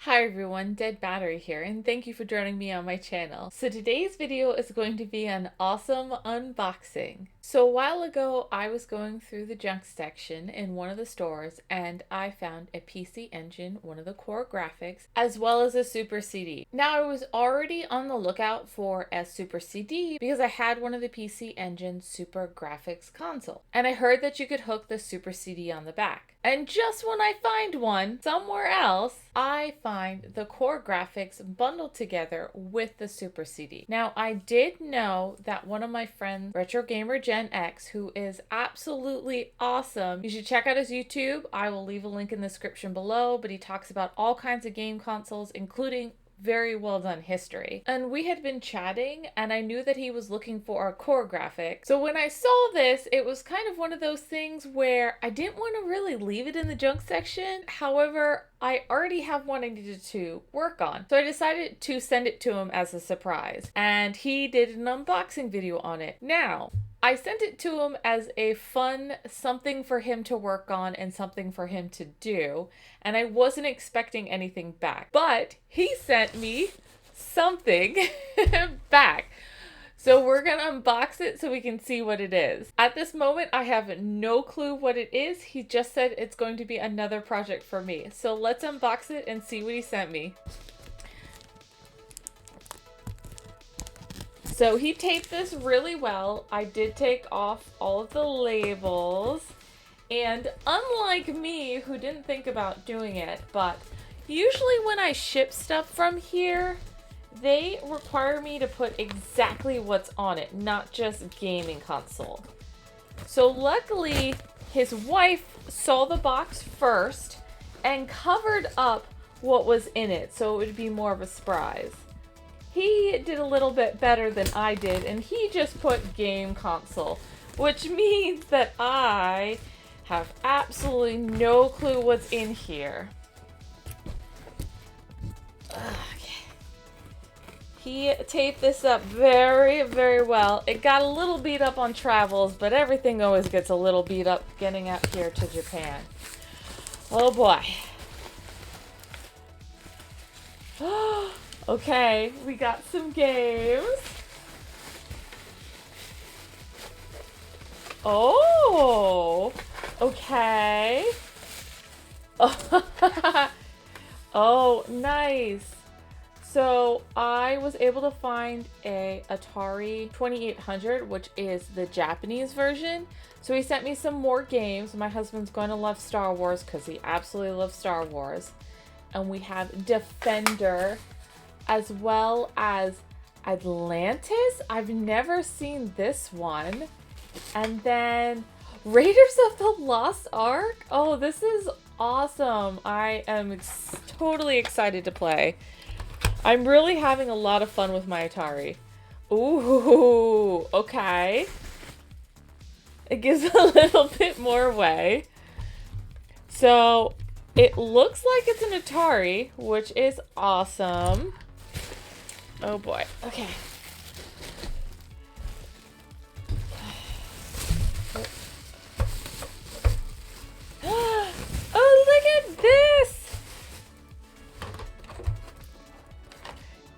Hi everyone, Dead Battery here, and thank you for joining me on my channel. So today's video is going to be an awesome unboxing. So a while ago, I was going through the junk section in one of the stores and I found a PC Engine, one of the core graphics, as well as a Super CD. Now I was already on the lookout for a Super CD because I had one of the PC Engine Super Graphics console. And I heard that you could hook the Super CD on the back. And just when I find one somewhere else, I find the core graphics bundled together with the Super CD. Now, I did know that one of my friends, Retrogamer Gen, who is absolutely awesome, you should check out his YouTube. I will leave a link in the description below, but he talks about all kinds of game consoles, including very well done history. And we had been chatting and I knew that he was looking for a core graphic. So when I saw this, it was kind of one of those things where I didn't want to really leave it in the junk section. However, I already have one I needed to work on. So I decided to send it to him as a surprise. And he did an unboxing video on it. Now, I sent it to him as a fun something for him to work on and something for him to do, and I wasn't expecting anything back. But he sent me something back. So we're gonna unbox it so we can see what it is. At this moment, I have no clue what it is. He just said it's going to be another project for me. So let's unbox it and see what he sent me. So he taped this really well. I did take off all of the labels. And unlike me, who didn't think about doing it, but usually when I ship stuff from here, they require me to put exactly what's on it, not just gaming console. So luckily, his wife saw the box first and covered up what was in it, so it would be more of a surprise. He did a little bit better than I did, and he just put game console, which means that I have absolutely no clue what's in here. Okay. He taped this up very, very well. It got a little beat up on travels, but everything always gets a little beat up getting out here to Japan. Oh boy. Okay, we got some games. Oh, okay. Oh, nice. So I was able to find a Atari 2800, which is the Japanese version. So he sent me some more games. My husband's going to love Star Wars because he absolutely loves Star Wars. And we have Defender, as well as Atlantis. I've never seen this one. And then Raiders of the Lost Ark. Oh, this is awesome. I am totally excited to play. I'm really having a lot of fun with my Atari. Ooh, okay. It gives a little bit more away. So it looks like it's an Atari, which is awesome. Oh boy. Okay. Oh, look at this!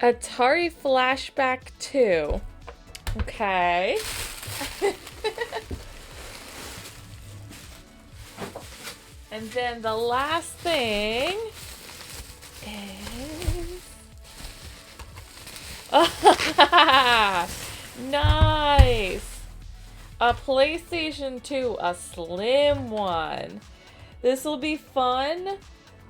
Atari Flashback 2. Okay. And then the last thing is... Nice! A PlayStation 2, a slim one. This will be fun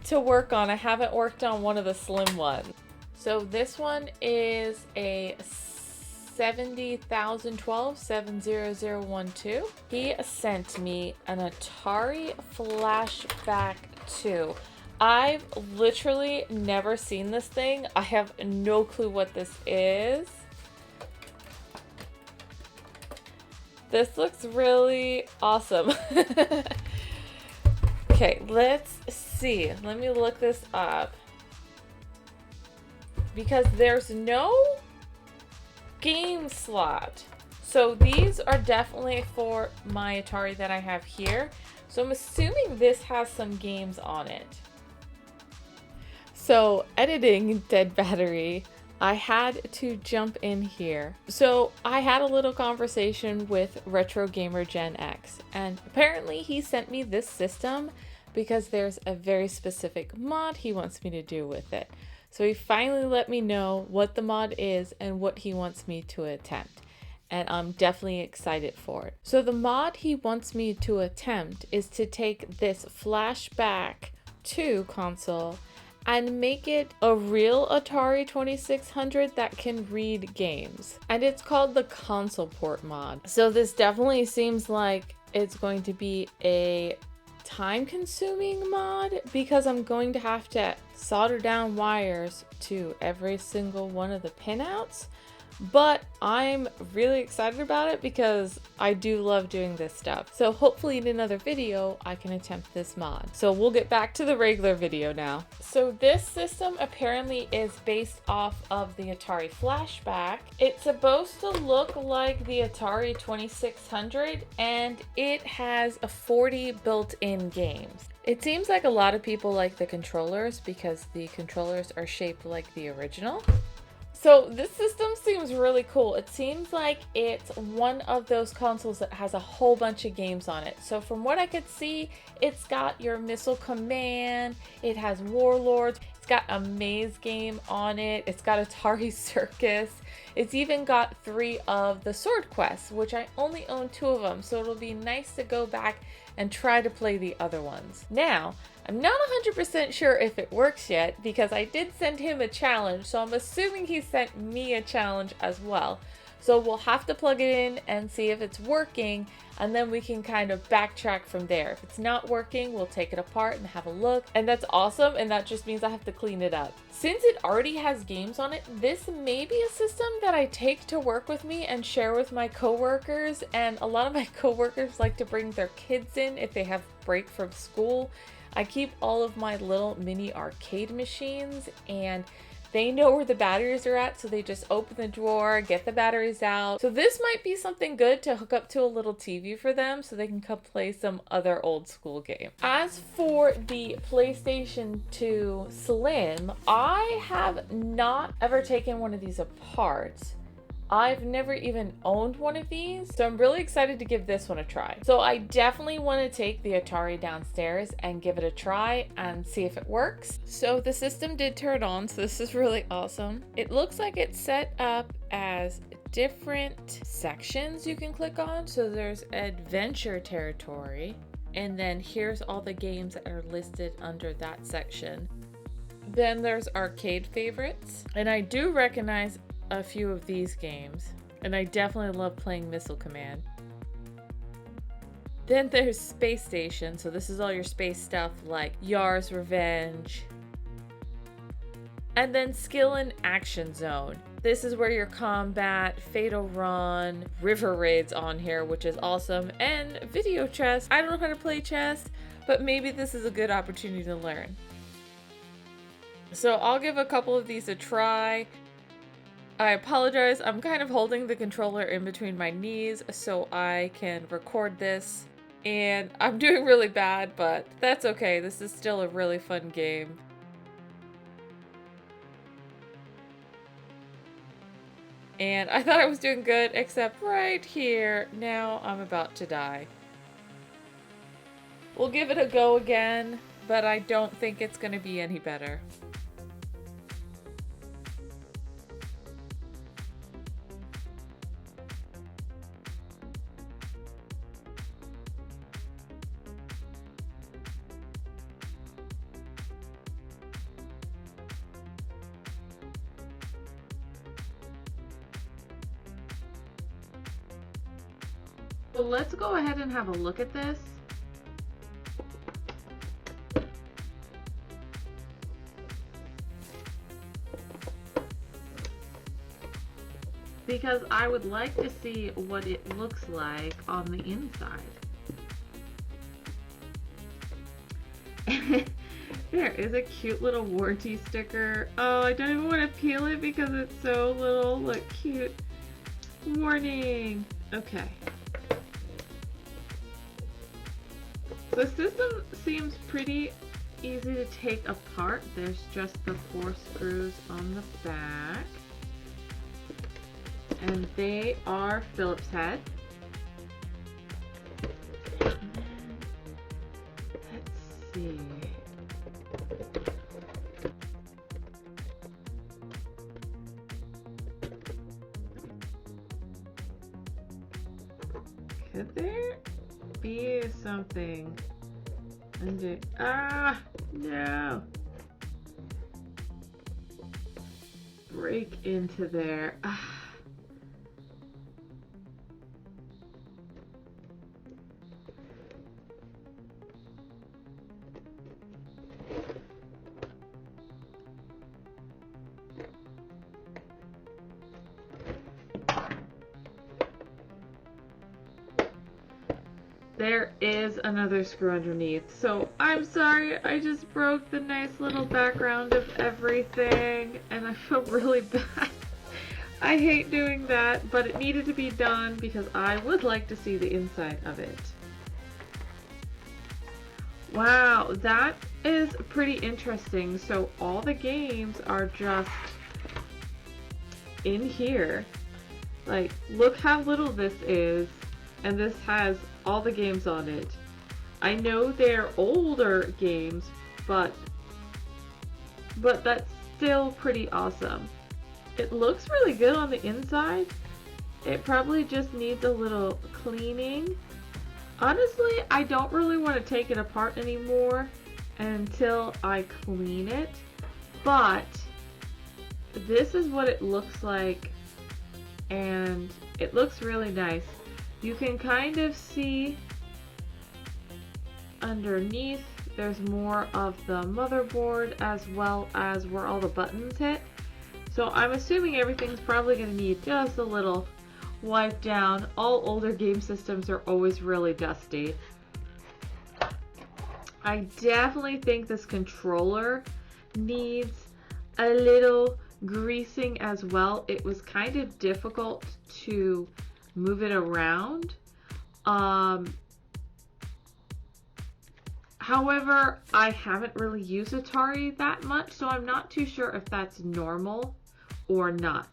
to work on. I haven't worked on one of the slim ones. So this one is a 70012. He sent me an Atari Flashback 2. I've literally never seen this thing. I have no clue what this is. This looks really awesome. Okay, let's see. Let me look this up. Because there's no game slot. So these are definitely for my Atari that I have here. So I'm assuming this has some games on it. So, editing Dead Battery, I had to jump in here. So, I had a little conversation with Retrogamer Gen X, and apparently he sent me this system because there's a very specific mod he wants me to do with it. So, he finally let me know what the mod is and what he wants me to attempt. And I'm definitely excited for it. So, the mod he wants me to attempt is to take this flashback to console and make it a real Atari 2600 that can read games. And it's called the console port mod. So this definitely seems like it's going to be a time-consuming mod because I'm going to have to solder down wires to every single one of the pinouts. But I'm really excited about it because I do love doing this stuff. So hopefully in another video, I can attempt this mod. So we'll get back to the regular video now. So this system apparently is based off of the Atari Flashback. It's supposed to look like the Atari 2600 and it has 40 built-in games. It seems like a lot of people like the controllers because the controllers are shaped like the original. So this system seems really cool. It seems like it's one of those consoles that has a whole bunch of games on it. So from what I could see, it's got your Missile Command, it has Warlords, it's got a maze game on it, it's got Atari Circus, it's even got 3 of the Sword Quests, which I only own 2 of them, so it'll be nice to go back and try to play the other ones. Now, I'm not 100% sure if it works yet because I did send him a challenge, so I'm assuming he sent me a challenge as well. So we'll have to plug it in and see if it's working, and then we can kind of backtrack from there. If it's not working, we'll take it apart and have a look, and that's awesome, and that just means I have to clean it up. Since it already has games on it, this may be a system that I take to work with me and share with my coworkers, and a lot of my coworkers like to bring their kids in if they have break from school. I keep all of my little mini arcade machines and they know where the batteries are at, so they just open the drawer, get the batteries out. So this might be something good to hook up to a little TV for them so they can come play some other old school game. As for the PlayStation 2 Slim, I have not ever taken one of these apart. I've never even owned one of these, so I'm really excited to give this one a try. So I definitely want to take the Atari downstairs and give it a try and see if it works. So the system did turn on, so this is really awesome. It looks like it's set up as different sections you can click on. So there's adventure territory, and then here's all the games that are listed under that section. Then there's arcade favorites, and I do recognize a few of these games, and I definitely love playing Missile Command. Then there's Space Station, so this is all your space stuff like Yar's Revenge. And then Skill and Action Zone. This is where your combat, Fatal Run, River Raids on here, which is awesome, and video chess. I don't know how to play chess, but maybe this is a good opportunity to learn. So I'll give a couple of these a try. I apologize, I'm kind of holding the controller in between my knees so I can record this, and I'm doing really bad, but that's okay. This is still a really fun game. And I thought I was doing good, except right here, now I'm about to die. We'll give it a go again, but I don't think it's gonna be any better. So let's go ahead and have a look at this. Because I would like to see what it looks like on the inside. There is a cute little warranty sticker. Oh, I don't even want to peel it because it's so little. Look, cute. Warning. Okay. The system seems pretty easy to take apart. There's just the 4 screws on the back. And they are Phillips head. Let's see. Could there be something under? Ah, no! Break into there. Ah. There is another screw underneath. So I'm sorry, I just broke the nice little background of everything and I feel really bad. I hate doing that, but it needed to be done because I would like to see the inside of it. Wow, that is pretty interesting. So all the games are just in here. Like, look how little this is, and this has all the games on it. I know they're older games, but that's still pretty awesome. It looks really good on the inside. It probably just needs a little cleaning. Honestly, I don't really want to take it apart anymore until I clean it, but this is what it looks like, and it looks really nice. You can kind of see underneath there's more of the motherboard as well as where all the buttons hit. So I'm assuming everything's probably going to need just a little wipe down. All older game systems are always really dusty. I definitely think this controller needs a little greasing as well. It was kind of difficult to move it around. However, I haven't really used Atari that much, so I'm not too sure if that's normal or not.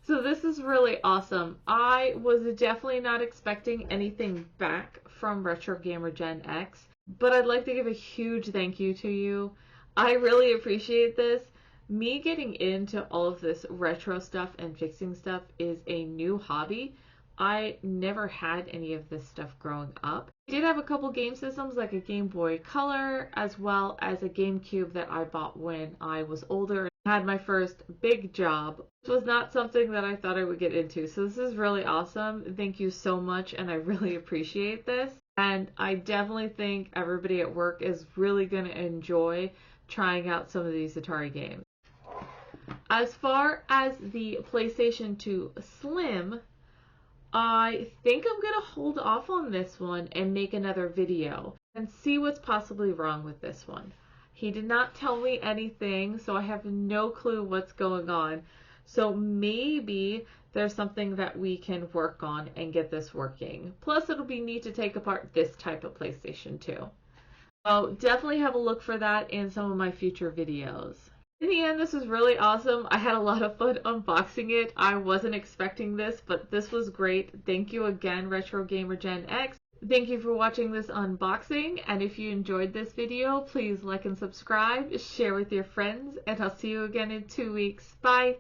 So this is really awesome. I was definitely not expecting anything back from Retrogamer Gen X, but I'd like to give a huge thank you to you. I really appreciate this. Me getting into all of this retro stuff and fixing stuff is a new hobby. I never had any of this stuff growing up. I did have a couple game systems like a Game Boy Color as well as a GameCube that I bought when I was older and had my first big job. This was not something that I thought I would get into, so this is really awesome. Thank you so much, and I really appreciate this. And I definitely think everybody at work is really going to enjoy trying out some of these Atari games. As far as the PlayStation 2 Slim, I think I'm going to hold off on this one and make another video and see what's possibly wrong with this one. He did not tell me anything, so I have no clue what's going on. So maybe there's something that we can work on and get this working. Plus, it'll be neat to take apart this type of PlayStation 2. So definitely have a look for that in some of my future videos. In the end, this was really awesome. I had a lot of fun unboxing it. I wasn't expecting this, but this was great. Thank you again, Retrogamer Gen X. Thank you for watching this unboxing, and if you enjoyed this video, please like and subscribe, share with your friends, and I'll see you again in 2 weeks. Bye!